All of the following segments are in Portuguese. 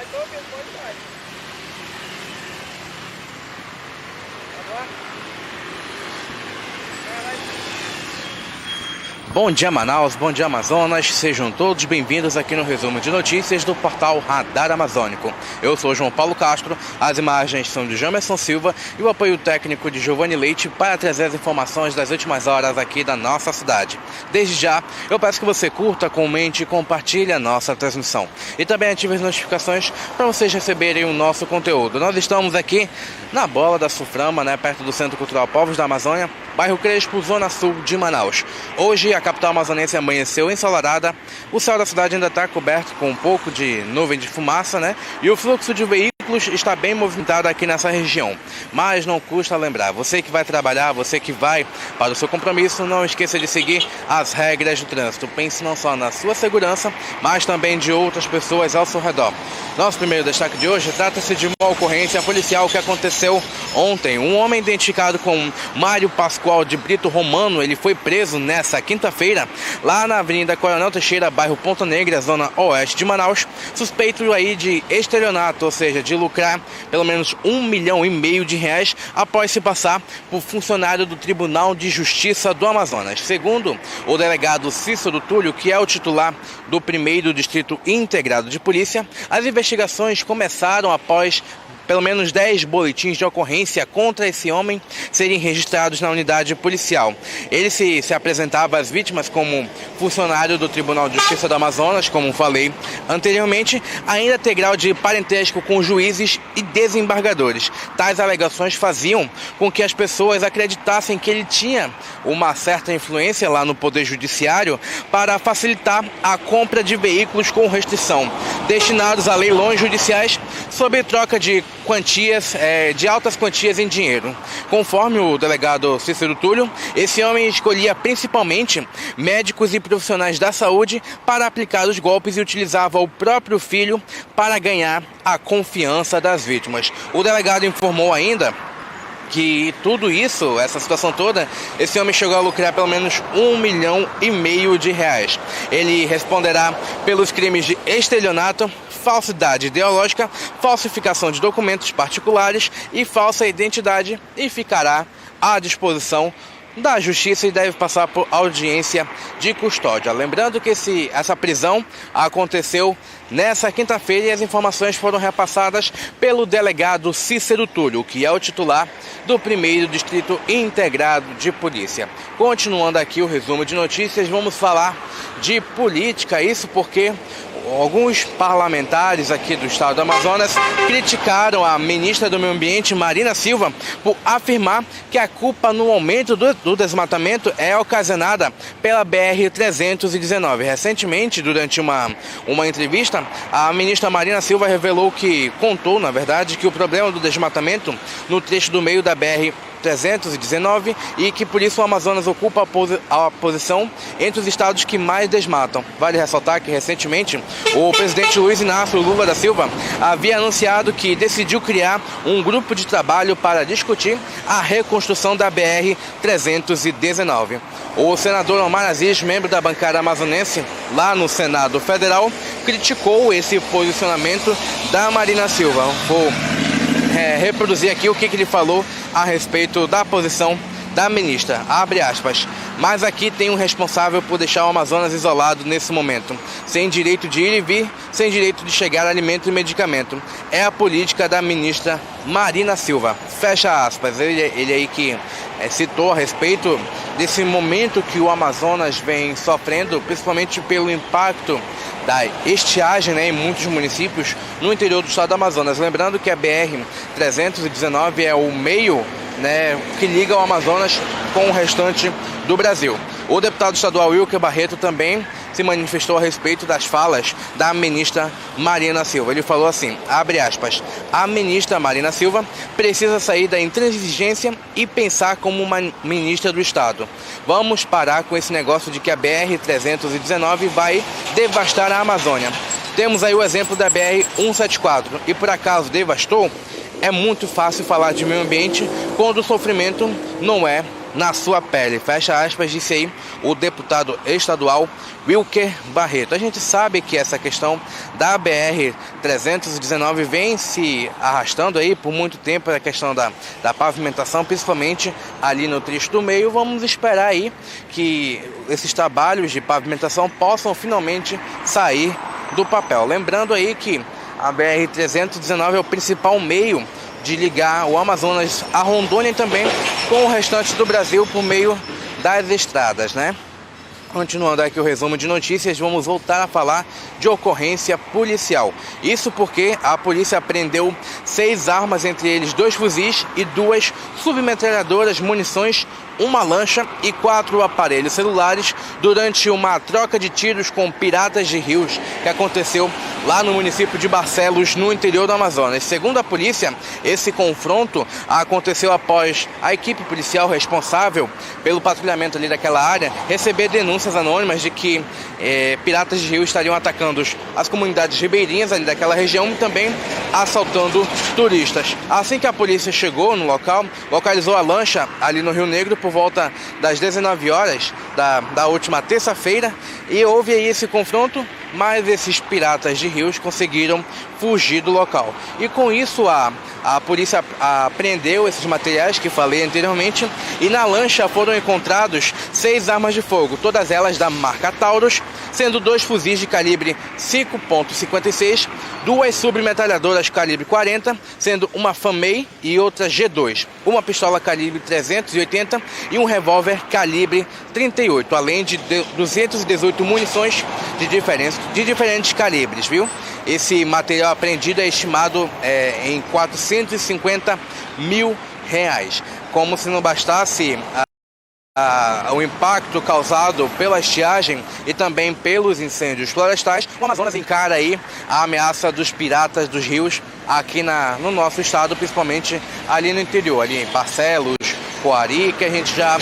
Vai, tô ouvindo, pode vai. Agora? Bom dia, Manaus, bom dia, Amazonas, sejam todos bem-vindos aqui no resumo de notícias do portal Radar Amazônico. Eu sou João Paulo Castro, as imagens são de Jamerson Silva e o apoio técnico de Giovanni Leite para trazer as informações das últimas horas aqui da nossa cidade. Desde já, eu peço que você curta, comente e compartilhe a nossa transmissão. E também ative as notificações para vocês receberem o nosso conteúdo. Nós estamos aqui na Bola da Suframa, perto do Centro Cultural Povos da Amazônia, bairro Crespo, Zona Sul de Manaus. Hoje a capital amazonense amanheceu ensolarada, o céu da cidade ainda está coberto com um pouco de nuvem de fumaça, e o fluxo de veículos está bem movimentado aqui nessa região. Mas não custa lembrar, você que vai trabalhar, você que vai para o seu compromisso, não esqueça de seguir as regras do trânsito. Pense não só na sua segurança, mas também de outras pessoas ao seu redor. Nosso primeiro destaque de hoje trata-se de uma ocorrência policial que aconteceu ontem. Um homem identificado como Mário Pascoal de Brito Romano, ele foi preso nessa quinta-feira, lá na Avenida Coronel Teixeira, bairro Ponta Negra, zona oeste de Manaus, suspeito aí de estelionato, ou seja, de lucrar pelo menos R$1,5 milhão após se passar por funcionário do Tribunal de Justiça do Amazonas. Segundo o delegado Cícero Túlio, que é o titular do 1º Distrito Integrado de Polícia, as investigações começaram após pelo menos 10 boletins de ocorrência contra esse homem serem registrados na unidade policial. Ele se apresentava às vítimas como funcionário do Tribunal de Justiça do Amazonas, como falei anteriormente, ainda tem grau de parentesco com juízes e desembargadores. Tais alegações faziam com que as pessoas acreditassem que ele tinha uma certa influência lá no Poder Judiciário para facilitar a compra de veículos com restrição, destinados a leilões judiciais sob troca de de altas quantias em dinheiro. Conforme o delegado Cícero Túlio, esse homem escolhia principalmente médicos e profissionais da saúde para aplicar os golpes e utilizava o próprio filho para ganhar a confiança das vítimas. O delegado informou ainda que tudo isso, essa situação toda, esse homem chegou a lucrar pelo menos R$1,5 milhão. Ele responderá pelos crimes de estelionato, falsidade ideológica, falsificação de documentos particulares e falsa identidade e ficará à disposição da Justiça e deve passar por audiência de custódia. Lembrando que essa prisão aconteceu nessa quinta-feira e as informações foram repassadas pelo delegado Cícero Túlio, que é o titular do 1º Distrito Integrado de Polícia. Continuando aqui o resumo de notícias, vamos falar de política, isso porque alguns parlamentares aqui do estado do Amazonas criticaram a ministra do Meio Ambiente, Marina Silva, por afirmar que a culpa no aumento do desmatamento é ocasionada pela BR-319. Recentemente, durante uma entrevista, a ministra Marina Silva revelou contou, na verdade, que o problema do desmatamento no trecho do meio da BR-319 e que por isso o Amazonas ocupa a posição entre os estados que mais desmatam. Vale ressaltar que recentemente o presidente Luiz Inácio Lula da Silva havia anunciado que decidiu criar um grupo de trabalho para discutir a reconstrução da BR-319. O senador Omar Aziz, membro da bancada amazonense lá no Senado Federal, criticou esse posicionamento da Marina Silva. Vou reproduzir aqui o que ele falou a respeito da posição da ministra, abre aspas, mas aqui tem um responsável por deixar o Amazonas isolado nesse momento, sem direito de ir e vir, sem direito de chegar alimento e medicamento. É a política da ministra Marina Silva, fecha aspas. Ele aí que citou a respeito desse momento que o Amazonas vem sofrendo, principalmente pelo impacto da estiagem em muitos municípios no interior do estado do Amazonas. Lembrando que a BR-319 é o meio que liga o Amazonas com o restante do Brasil. O deputado estadual Wilker Barreto também se manifestou a respeito das falas da ministra Marina Silva. Ele falou assim, abre aspas, a ministra Marina Silva precisa sair da intransigência e pensar como uma ministra do Estado. Vamos parar com esse negócio de que a BR-319 vai devastar a Amazônia. Temos aí o exemplo da BR-174 e por acaso devastou? É muito fácil falar de meio ambiente quando o sofrimento não é na sua pele. Fecha aspas, disse aí o deputado estadual Wilker Barreto. A gente sabe que essa questão da BR-319 vem se arrastando aí por muito tempo, a questão da pavimentação, principalmente ali no trecho do meio. Vamos esperar aí que esses trabalhos de pavimentação possam finalmente sair do papel. Lembrando aí que a BR-319 é o principal meio de ligar o Amazonas a Rondônia e também com o restante do Brasil por meio das estradas, né? Continuando aqui o resumo de notícias, vamos voltar a falar de ocorrência policial. Isso porque a polícia apreendeu 6 armas, entre eles 2 fuzis e 2 submetralhadoras, munições, uma lancha e 4 aparelhos celulares durante uma troca de tiros com piratas de rios que aconteceu lá no município de Barcelos, no interior do Amazonas. Segundo a polícia, esse confronto aconteceu após a equipe policial responsável pelo patrulhamento ali daquela área receber denúncias anônimas de que piratas de rio estariam atacando as comunidades ribeirinhas ali daquela região e também assaltando turistas. Assim que a polícia chegou no local, localizou a lancha ali no Rio Negro por volta das 19 horas da última terça-feira e houve aí esse confronto, mas esses piratas de rios conseguiram fugir do local. E com isso a polícia apreendeu esses materiais que falei anteriormente e na lancha foram encontrados 6 armas de fogo, todas elas da marca Taurus, sendo 2 fuzis de calibre 5.56, 2 submetralhadoras calibre 40, sendo uma FAMEI e outra G2, uma pistola calibre 380 e um revólver calibre 38, além de 218 munições de diferentes calibres, viu? Esse material apreendido é estimado em R$450 mil. Como se não bastasse o impacto causado pela estiagem e também pelos incêndios florestais, o Amazonas encara aí a ameaça dos piratas dos rios aqui no nosso estado, principalmente ali no interior, ali em Barcelos, Coari, que a gente já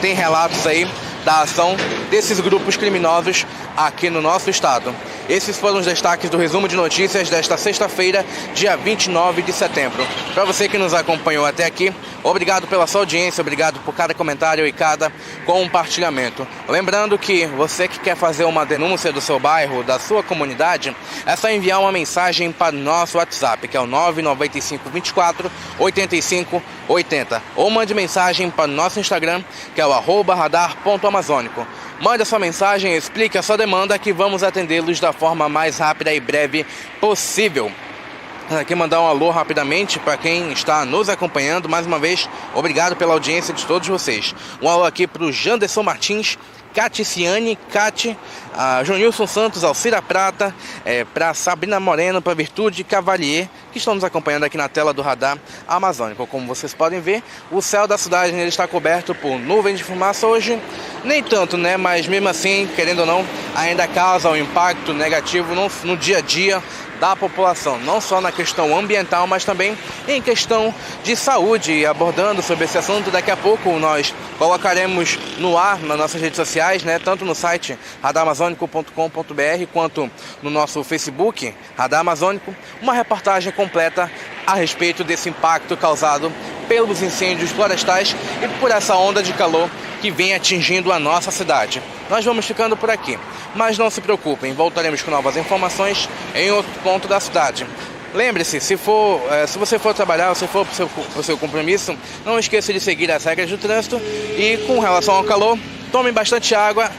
tem relatos aí da ação desses grupos criminosos aqui no nosso estado. Esses foram os destaques do resumo de notícias desta sexta-feira, dia 29 de setembro. Para você que nos acompanhou até aqui, obrigado pela sua audiência, obrigado por cada comentário e cada compartilhamento. Lembrando que você que quer fazer uma denúncia do seu bairro, da sua comunidade, é só enviar uma mensagem para o nosso WhatsApp, que é o 995 24 85 80, ou mande mensagem para o nosso Instagram, que é o @radar.amazônico. Mande a sua mensagem, explique a sua demanda que vamos atendê-los da forma mais rápida e breve possível. Aqui mandar um alô rapidamente para quem está nos acompanhando. Mais uma vez, obrigado pela audiência de todos vocês. Um alô aqui para o Janderson Martins, Caticiane, Cati, Jonilson Santos, Alcira Prata, para Sabrina Moreno, para Virtude Cavalier, que estão nos acompanhando aqui na tela do Radar Amazônico. Como vocês podem ver, o céu da cidade ele está coberto por nuvens de fumaça hoje, nem tanto, né? Mas mesmo assim, querendo ou não, ainda causa um impacto negativo no dia a dia da população, não só na questão ambiental, mas também em questão de saúde. E abordando sobre esse assunto, daqui a pouco nós colocaremos no ar nas nossas redes sociais, né, tanto no site radaramazônico.com.br quanto no nosso Facebook, Radar Amazônico, uma reportagem completa a respeito desse impacto causado pelos incêndios florestais e por essa onda de calor que vem atingindo a nossa cidade. Nós vamos ficando por aqui, mas não se preocupem, voltaremos com novas informações em outro ponto da cidade. Lembre-se, se você for trabalhar, se for para o seu compromisso, não esqueça de seguir as regras do trânsito e com relação ao calor, tome bastante água,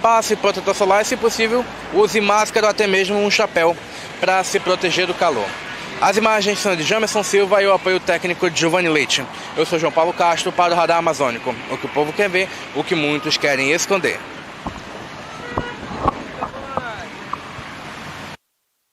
passe protetor solar e, se possível, use máscara ou até mesmo um chapéu para se proteger do calor. As imagens são de Jamerson Silva e o apoio técnico de Giovanni Leite. Eu sou João Paulo Castro para o Radar Amazônico. O que o povo quer ver, o que muitos querem esconder.